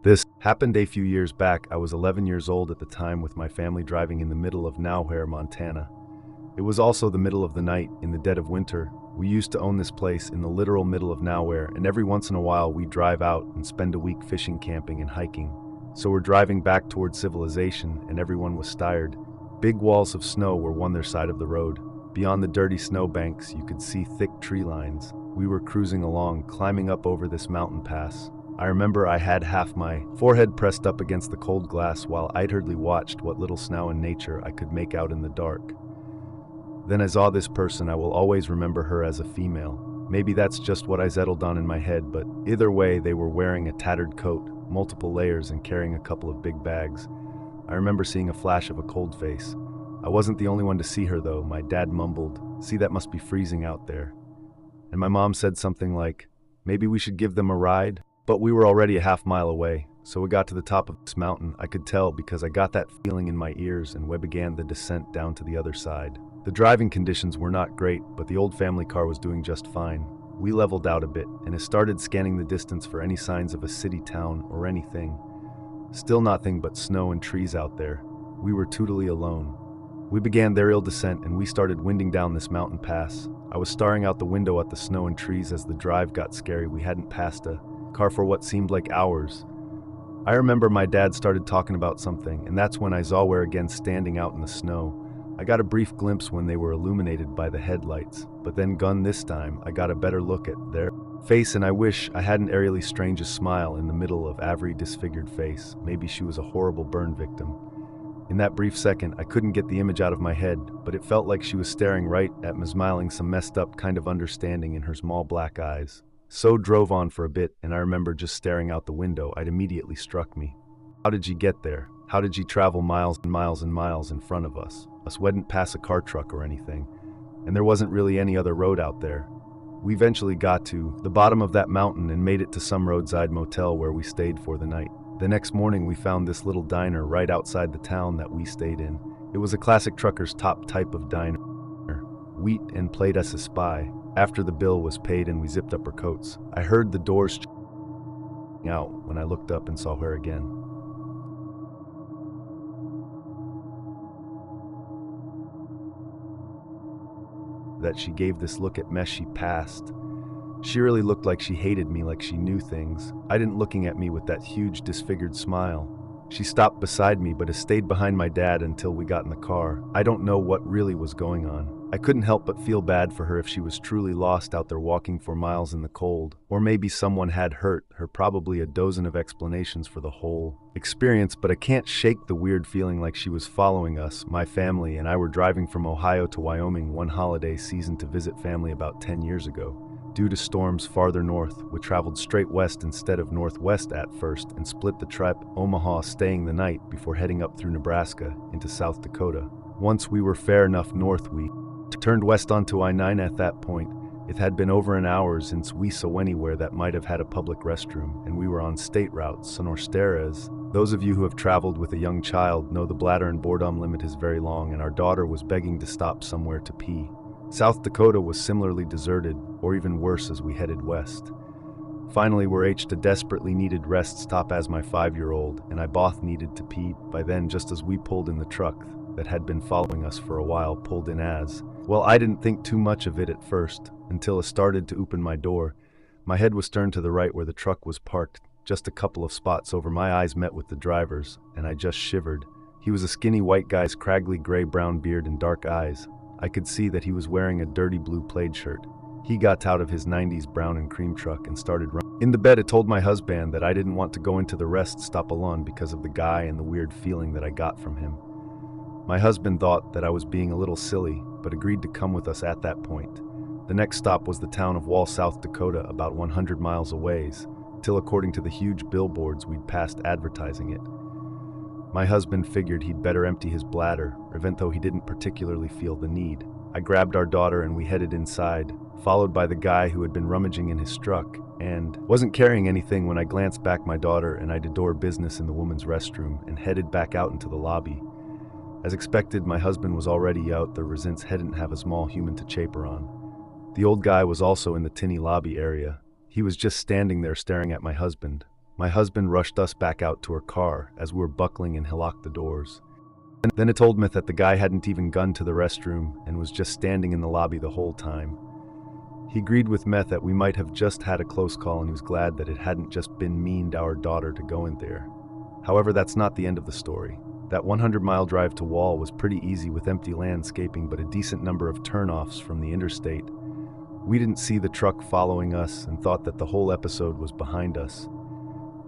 This happened a few years back. I was 11 years old at the time with my family driving in the middle of nowhere, Montana. It was also the middle of the night, in the dead of winter. We used to own this place in the literal middle of nowhere, and every once in a while we'd drive out and spend a week fishing, camping, and hiking. So we're driving back towards civilization, and everyone was tired. Big walls of snow were on their side of the road. Beyond the dirty snowbanks, you could see thick tree lines. We were cruising along, climbing up over this mountain pass. I remember I had half my forehead pressed up against the cold glass while idly watched what little snow in nature I could make out in the dark. Then I saw this person. I will always remember her as a female. Maybe that's just what I settled on in my head, but either way, they were wearing a tattered coat, multiple layers, and carrying a couple of big bags. I remember seeing a flash of a cold face. I wasn't the only one to see her, though. My dad mumbled, "See, that must be freezing out there." And my mom said something like, "Maybe we should give them a ride?" But we were already a half-mile away, so we got to the top of this mountain. I could tell because I got that feeling in my ears, and we began the descent down to the other side. The driving conditions were not great, but the old family car was doing just fine. We leveled out a bit, and it started scanning the distance for any signs of a city, town, or anything. Still nothing but snow and trees out there. We were totally alone. We began their ill descent, and we started winding down this mountain pass. I was staring out the window at the snow and trees as the drive got scary. We hadn't passed a car for what seemed like hours. I remember my dad started talking about something, and that's when I saw where again standing out in the snow. I got a brief glimpse when they were illuminated by the headlights, but then this time I got a better look at their face, and I wish I had an eerily strange smile in the middle of every disfigured face. Maybe she was a horrible burn victim. In that brief second, I couldn't get the image out of my head, but it felt like she was staring right at me, smiling, some messed up kind of understanding in her small black eyes. So drove on for a bit, and I remember just staring out the window. It immediately struck me. How did she get there? How did she travel miles and miles and miles in front of us? Us wouldn't pass a car truck or anything, and there wasn't really any other road out there. We eventually got to the bottom of that mountain and made it to some roadside motel where we stayed for the night. The next morning we found this little diner right outside the town that we stayed in. It was a classic trucker's top type of diner. Wheat and played us a spy. After the bill was paid and we zipped up our coats, I heard the doors out when I looked up and saw her again. That she gave this look at me. She passed. She really looked like she hated me, like she knew things. I didn't looking at me with that huge disfigured smile. She stopped beside me but stayed behind my dad until we got in the car. I don't know what really was going on. I couldn't help but feel bad for her if she was truly lost out there walking for miles in the cold. Or maybe someone had hurt her, probably a dozen of explanations for the whole experience, but I can't shake the weird feeling like she was following us. My family and I were driving from Ohio to Wyoming one holiday season to visit family about 10 years ago. Due to storms farther north, we traveled straight west instead of northwest at first and split the trip, Omaha staying the night before heading up through Nebraska into South Dakota. Once we were fair enough north, we turned west onto I-9. At that point, it had been over an hour since we saw anywhere that might have had a public restroom, and we were on state routes, so Norsteres. Those of you who have traveled with a young child know the bladder and boredom limit is very long, and our daughter was begging to stop somewhere to pee. South Dakota was similarly deserted, or even worse as we headed west. Finally, we reached a desperately needed rest stop as my 5-year-old and I both needed to pee. By then, just as we pulled in, the truck that had been following us for a while pulled in as well. I didn't think too much of it at first, until it started to open my door. My head was turned to the right where the truck was parked, just a couple of spots over. My eyes met with the driver's, and I just shivered. He was a skinny white guy, scraggly gray-brown beard and dark eyes. I could see that he was wearing a dirty blue plaid shirt. He got out of his 90s brown and cream truck and started running. In the bed, I told my husband that I didn't want to go into the rest stop alone because of the guy and the weird feeling that I got from him. My husband thought that I was being a little silly, but agreed to come with us at that point. The next stop was the town of Wall, South Dakota, about 100 miles away, till according to the huge billboards we'd passed advertising it. My husband figured he'd better empty his bladder, even though he didn't particularly feel the need. I grabbed our daughter and we headed inside, followed by the guy who had been rummaging in his truck and wasn't carrying anything. When I glanced back, my daughter and I did door business in the woman's restroom and headed back out into the lobby. As expected, my husband was already out there since he didn't have a small human to chaper on. The old guy was also in the tinny lobby area. He was just standing there staring at my husband. My husband rushed us back out to her car as we were buckling and he locked the doors. And then it told me that the guy hadn't even gone to the restroom and was just standing in the lobby the whole time. He agreed with Meth that we might have just had a close call and he was glad that it hadn't just been mean to our daughter to go in there. However, that's not the end of the story. That 100-mile drive to Wall was pretty easy with empty landscaping but a decent number of turnoffs from the interstate. We didn't see the truck following us and thought that the whole episode was behind us.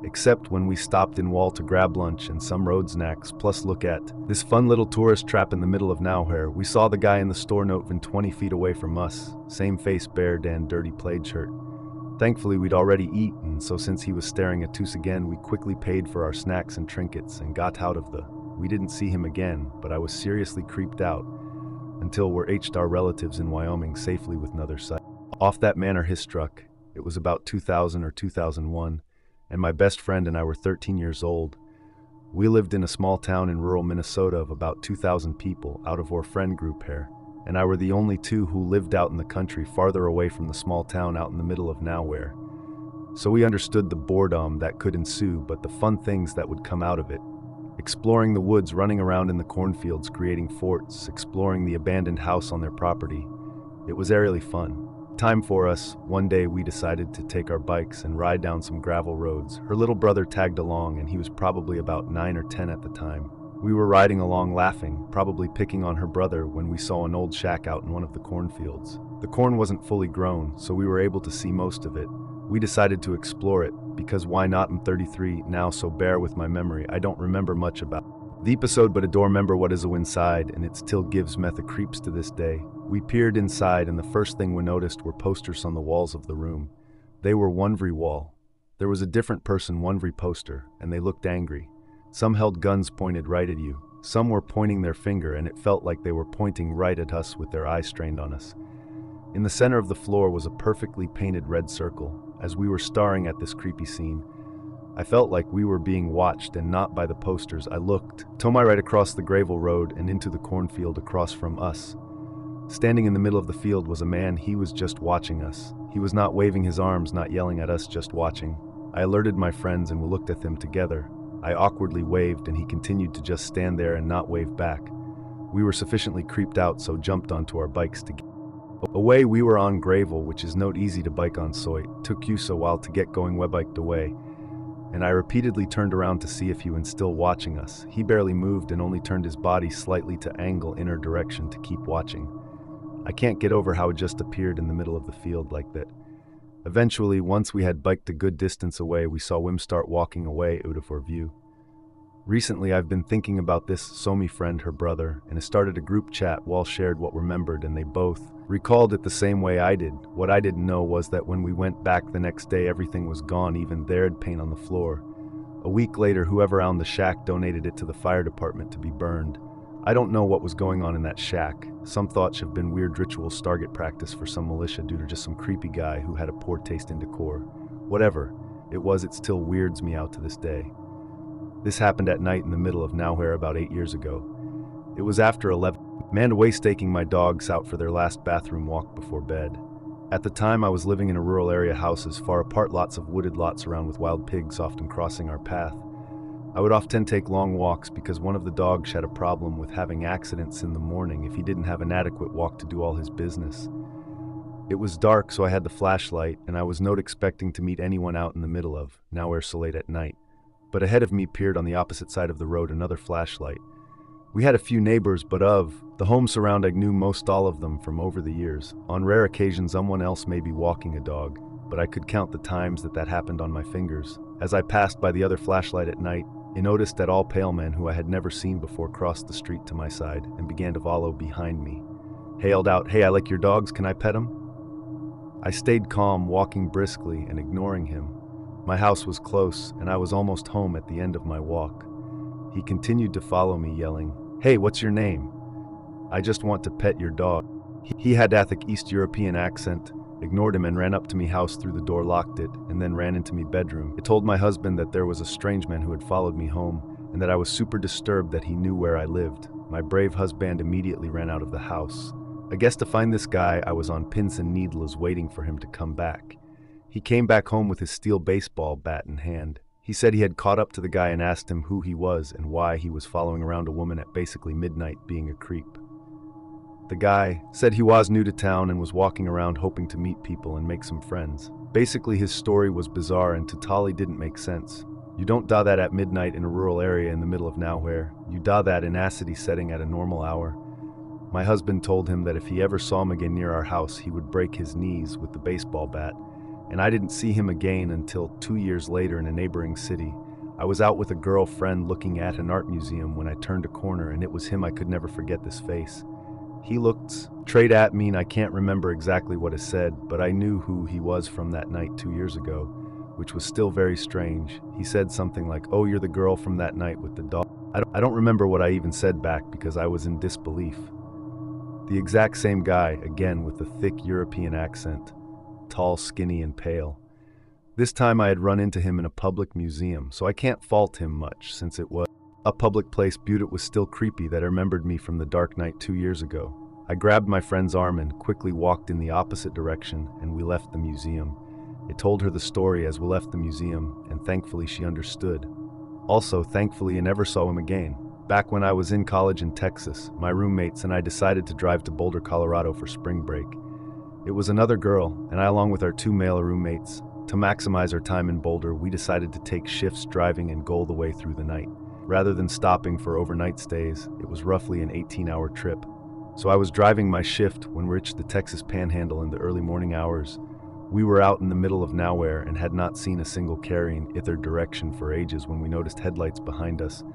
Except when we stopped in Wall to grab lunch and some road snacks, plus look at this fun little tourist trap in the middle of nowhere. We saw the guy in the store not even 20 feet away from us, same face, bared and dirty plaid shirt. Thankfully, we'd already eaten, so since he was staring at us again, we quickly paid for our snacks and trinkets and got out of the. We didn't see him again, but I was seriously creeped out until we reached our relatives in Wyoming safely with another sight. Off that manor his struck. It was about 2000 or 2001. And my best friend and I were 13 years old. We lived in a small town in rural Minnesota of about 2,000 people out of our friend group here, and I were the only two who lived out in the country farther away from the small town out in the middle of nowhere. So we understood the boredom that could ensue, but the fun things that would come out of it. Exploring the woods, running around in the cornfields, creating forts, exploring the abandoned house on their property. It was eerily fun. Time for us, one day we decided to take our bikes and ride down some gravel roads. Her little brother tagged along and he was probably about 9 or 10 at the time. We were riding along laughing, probably picking on her brother when we saw an old shack out in one of the cornfields. The corn wasn't fully grown, so we were able to see most of it. We decided to explore it, because why not? I'm 33 now, so bear with my memory. I don't remember much about the episode, but I do remember what is inside, and it still gives Meth the creeps to this day. We peered inside, and the first thing we noticed were posters on the walls of the room. They were one-every wall. There was a different person one-every poster, and they looked angry. Some held guns pointed right at you. Some were pointing their finger, and it felt like they were pointing right at us with their eyes strained on us. In the center of the floor was a perfectly painted red circle. As we were staring at this creepy scene, I felt like we were being watched and not by the posters. I looked to my right across the gravel road and into the cornfield across from us. Standing in the middle of the field was a man. He was just watching us. He was not waving his arms, not yelling at us, just watching. I alerted my friends and we looked at him together. I awkwardly waved and he continued to just stand there and not wave back. We were sufficiently creeped out, so jumped onto our bikes to get away. We were on gravel, which is not easy to bike on, so it took you a while to get going. We biked away, and I repeatedly turned around to see if he was still watching us. He barely moved and only turned his body slightly to angle in our direction to keep watching. I can't get over how it just appeared in the middle of the field like that. Eventually, once we had biked a good distance away, we saw him start walking away out of our view. Recently, I've been thinking about this, so my friend, her brother, and it started a group chat. While shared what remembered, and they both recalled it the same way I did. What I didn't know was that when we went back the next day, everything was gone, even there'd paint on the floor. A week later, whoever owned the shack donated it to the fire department to be burned. I don't know what was going on in that shack. Some thought should have been weird ritual Stargate practice for some militia due to just some creepy guy who had a poor taste in decor. Whatever it was, it still weirds me out to this day. This happened at night in the middle of nowhere about 8 years ago. It was after 11. Man away staking my dogs out for their last bathroom walk before bed. At the time, I was living in a rural area, houses far apart, lots of wooded lots around with wild pigs often crossing our path. I would often take long walks because one of the dogs had a problem with having accidents in the morning if he didn't have an adequate walk to do all his business. It was dark, so I had the flashlight, and I was not expecting to meet anyone out in the middle of nowhere so late at night. But ahead of me peered on the opposite side of the road another flashlight. We had a few neighbors, but of the homes surround, I knew most all of them from over the years. On rare occasions, someone else may be walking a dog, but I could count the times that happened on my fingers. As I passed by the other flashlight at night, I noticed that all pale men who I had never seen before crossed the street to my side and began to follow behind me. Hailed out, "Hey, I like your dogs, can I pet them?" I stayed calm, walking briskly and ignoring him. My house was close, and I was almost home at the end of my walk. He continued to follow me, yelling, "Hey, what's your name?" "I just want to pet your dog." He had a thick East European accent, ignored him and ran up to me house through the door, locked it, and then ran into me bedroom. It told my husband that there was a strange man who had followed me home, and that I was super disturbed that he knew where I lived. My brave husband immediately ran out of the house. I guess to find this guy, I was on pins and needles waiting for him to come back. He came back home with his steel baseball bat in hand. He said he had caught up to the guy and asked him who he was and why he was following around a woman at basically midnight being a creep. The guy said he was new to town and was walking around hoping to meet people and make some friends. Basically, his story was bizarre and totally didn't make sense. You don't do that at midnight in a rural area in the middle of nowhere. You do that in a city setting at a normal hour. My husband told him that if he ever saw him again near our house, he would break his knees with the baseball bat. And I didn't see him again until 2 years later in a neighboring city. I was out with a girlfriend looking at an art museum when I turned a corner, and it was him. I could never forget this face. He looked straight at me, and I can't remember exactly what he said, but I knew who he was from that night 2 years ago, which was still very strange. He said something like, "Oh, you're the girl from that night with the dog." I don't remember what I even said back because I was in disbelief. The exact same guy, again with the thick European accent, tall, skinny, and pale. This time I had run into him in a public museum, so I can't fault him much since it was a public place. But it was still creepy that I remembered me from the dark night 2 years ago. I grabbed my friend's arm and quickly walked in the opposite direction, and we left the museum. I told her the story as we left the museum, and thankfully she understood. Also, thankfully I never saw him again. Back when I was in college in Texas, my roommates and I decided to drive to Boulder, Colorado for spring break. It was another girl, and I, along with our 2 male roommates, to maximize our time in Boulder, we decided to take shifts driving and go the way through the night. Rather than stopping for overnight stays, it was roughly an 18-hour trip. So I was driving my shift when we reached the Texas Panhandle in the early morning hours. We were out in the middle of nowhere and had not seen a single car in either direction for ages when we noticed headlights behind us.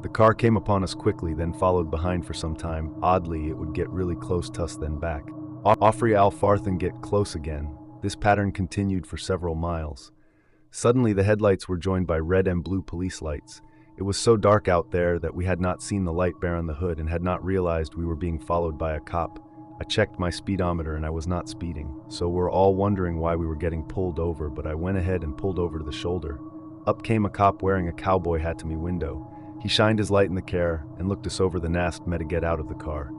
The car came upon us quickly, then followed behind for some time. Oddly, it would get really close to us, then back. Offrey Al Farthen get close again. This pattern continued for several miles. Suddenly, the headlights were joined by red and blue police lights. It was so dark out there that we had not seen the light bear on the hood and had not realized we were being followed by a cop. I checked my speedometer and I was not speeding, so we're all wondering why we were getting pulled over, but I went ahead and pulled over to the shoulder. Up came a cop wearing a cowboy hat to my window. He shined his light in the car and looked us over and asked me to get out of the car.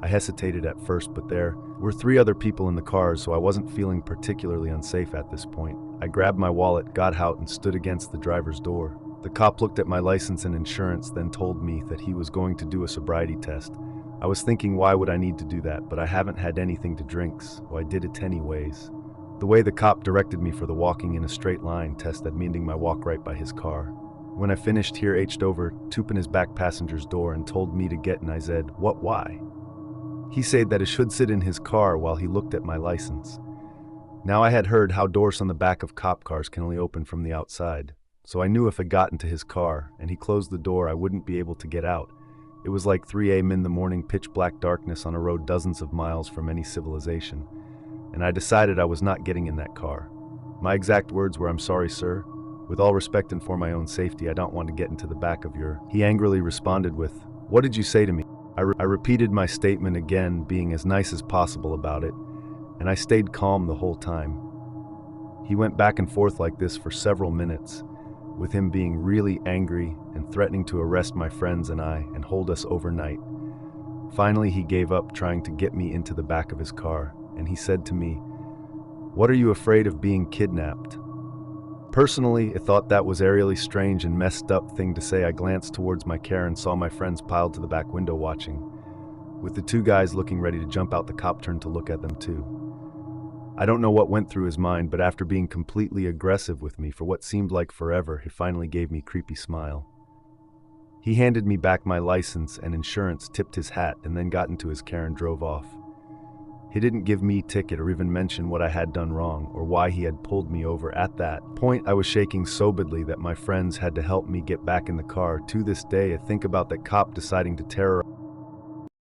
I hesitated at first, but there were 3 other people in the car, so I wasn't feeling particularly unsafe at this point. I grabbed my wallet, got out, and stood against the driver's door. The cop looked at my license and insurance, then told me that he was going to do a sobriety test. I was thinking, why would I need to do that? But I haven't had anything to drink, so I did it anyways. The way the cop directed me for the walking in a straight line test had me ending my walk right by his car. When I finished, he reached over, opened his back passenger's door and told me to get, and I said, "What, why?" He said that I should sit in his car while he looked at my license. Now I had heard how doors on the back of cop cars can only open from the outside, so I knew if I got into his car and he closed the door I wouldn't be able to get out. It was like 3 a.m. in the morning, pitch black darkness on a road dozens of miles from any civilization, and I decided I was not getting in that car. My exact words were, "I'm sorry, sir. With all respect and for my own safety, I don't want to get into the back of your..." He angrily responded with, "What did you say to me?" I repeated my statement again, being as nice as possible about it, and I stayed calm the whole time. He went back and forth like this for several minutes, with him being really angry and threatening to arrest my friends and I and hold us overnight. Finally, he gave up trying to get me into the back of his car, and he said to me, "What are you afraid of being kidnapped?" Personally, I thought that was a really strange and messed up thing to say. I glanced towards my car and saw my friends piled to the back window watching. With the 2 guys looking ready to jump out, the cop turned to look at them too. I don't know what went through his mind, but after being completely aggressive with me for what seemed like forever, he finally gave me a creepy smile. He handed me back my license and insurance, tipped his hat, and then got into his car and drove off. He didn't give me a ticket or even mention what I had done wrong or why he had pulled me over. At that point, I was shaking so badly that my friends had to help me get back in the car. To this day, I think about that cop deciding to terrorize